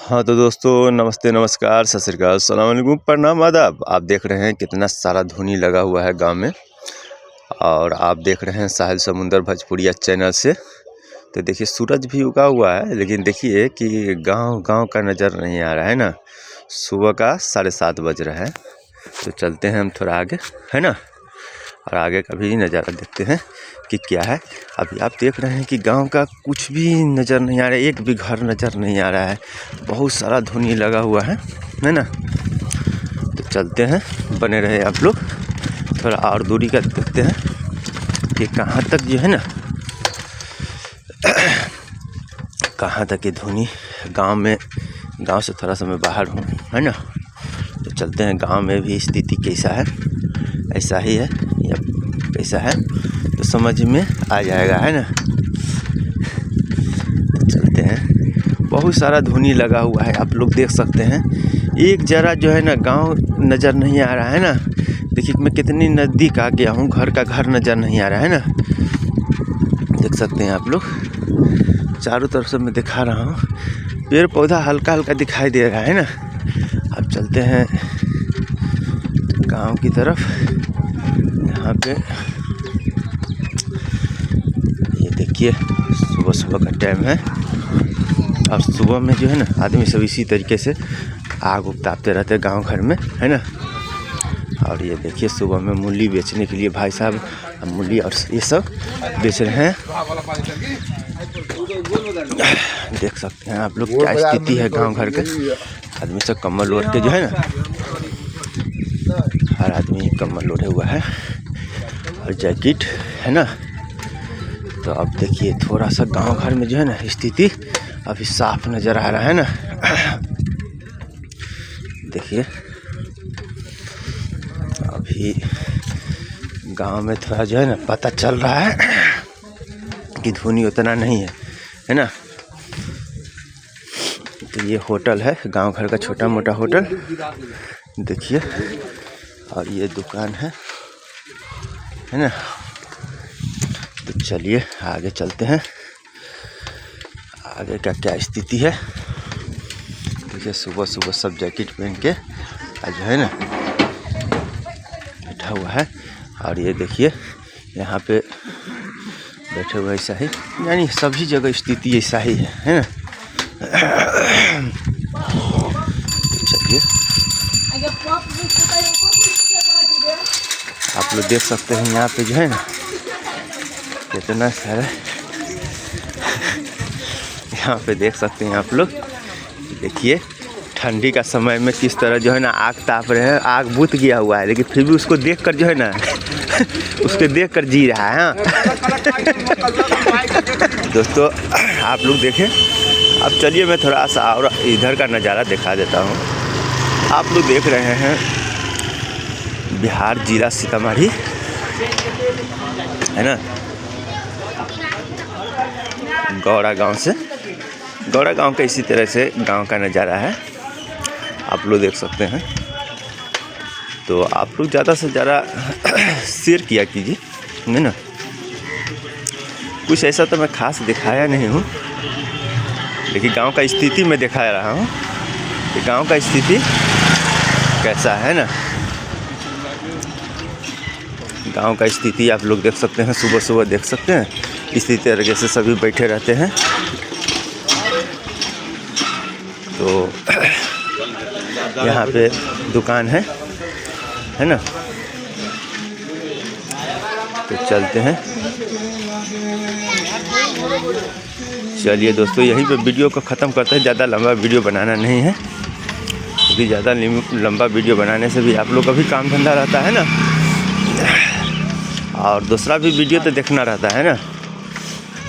हाँ तो दोस्तों नमस्ते नमस्कार सत श्री अकाल अस्सलाम वालेकुम प्रणाम आदाब। आप देख रहे हैं कितना सारा धुनी लगा हुआ है गांव में, और आप देख रहे हैं साहिल समुंदर भोजपुरिया चैनल से। तो देखिए सूरज भी उगा हुआ है, लेकिन देखिए कि गांव का नज़र नहीं आ रहा है ना। सुबह का 7:30 बज रहा है। तो चलते हैं हम थोड़ा आगे, है ना, और आगे का भी नज़ारा देखते हैं कि क्या है। अभी आप देख रहे हैं कि गांव का कुछ भी नज़र नहीं आ रहा है, एक भी घर नज़र नहीं आ रहा है। बहुत सारा धुनी लगा हुआ है ना। तो चलते हैं, बने रहे आप लोग। थोड़ा और दूरी का देखते हैं कि कहाँ तक जो है ना, कहाँ तक ये धुनी गांव से थोड़ा सा मैं बाहर हूँ, है ना। तो चलते हैं गांव में भी स्थिति कैसा है, ऐसा ही है या कैसा है, तो समझ में आ जाएगा, है ना। तो चलते हैं। बहुत सारा धुनी लगा हुआ है, आप लोग देख सकते हैं। एक जरा जो है ना गांव नज़र नहीं आ रहा है ना। देखिए मैं कितनी नज़दीक आ गया हूँ, घर नज़र नहीं आ रहा है ना। देख सकते हैं आप लोग, चारों तरफ से मैं दिखा रहा हूँ। पेड़ पौधा हल्का हल्का दिखाई दे रहा है ना। अब चलते हैं गांव की तरफ। यहाँ पे ये देखिए सुबह का टाइम है, और सुबह में जो है ना आदमी सब इसी तरीके से आग उगतापते रहते हैं गांव घर में, है ना। और ये देखिए सुबह में मूली बेचने के लिए भाई साहब मूली और ये सब बेच रहे हैं। देख सकते हैं आप लोग क्या स्थिति है गांव घर के। आदमी सब कम्बल ओढ़ के जो है ना, हर आदमी कम्बल ओढ़े हुआ है और जैकेट, है ना। तो अब देखिए थोड़ा सा गांव घर में जो है ना स्थिति अभी साफ नज़र आ रहा है ना। देखिए अभी गांव में थोड़ा जो है ना पता चल रहा है कि धुनी उतना नहीं है ना। तो ये होटल है गांव घर का, छोटा मोटा होटल देखिए, और ये दुकान है ना। तो चलिए आगे चलते हैं, आगे का क्या स्थिति है। देखिए सुबह सब जैकेट पहन के जो है ना बैठा हुआ है, और ये देखिए यहाँ पे बैठे हुए ऐसा ही, यानी सभी जगह स्थिति ऐसा ही है ना। चलिए आप लोग देख सकते हैं यहाँ पे जो है ना कितना सारा, यहाँ पे देख सकते हैं आप लोग। देखिए ठंडी का समय में किस तरह जो है ना आग ताप रहे हैं। आग बुझ गया हुआ है, लेकिन फिर भी उसको देखकर जो है ना उसको देखकर जी रहा है। हाँ दोस्तों आप लोग देखें। अब चलिए मैं थोड़ा सा और इधर का नज़ारा दिखा देता हूँ। आप लोग देख रहे हैं बिहार जिला सीतामढ़ी, है ना। गौड़ा गांव का इसी तरह से गांव का नज़ारा है, आप लोग देख सकते हैं। तो आप लोग ज़्यादा से ज़्यादा शेयर किया कीजिए, है ना। कुछ ऐसा तो मैं खास दिखाया नहीं हूँ, लेकिन गांव का स्थिति मैं दिखा रहा हूँ कि गांव का स्थिति कैसा है ना। गांव का स्थिति आप लोग देख सकते हैं, सुबह देख सकते हैं इसी तरीके से सभी बैठे रहते हैं। तो यहाँ पे दुकान है ना। तो चलते हैं। चलिए दोस्तों यहीं पे वीडियो को ख़त्म करते हैं। ज़्यादा लंबा वीडियो बनाना नहीं है, क्योंकि ज़्यादा लंबा वीडियो बनाने से भी आप लोग का भी काम धंधा रहता है ना, और दूसरा भी वीडियो तो देखना रहता है ना,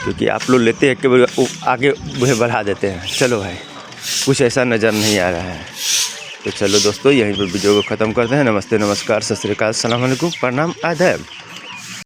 क्योंकि आप लोग लेते हैं कि आगे वह बढ़ा देते हैं। चलो भाई कुछ ऐसा नज़र नहीं आ रहा है। तो चलो दोस्तों यहीं पर वीडियो को ख़त्म करते हैं। नमस्ते नमस्कार सत श्री अकाल अस्सलाम वालेकुम प्रणाम आदाब।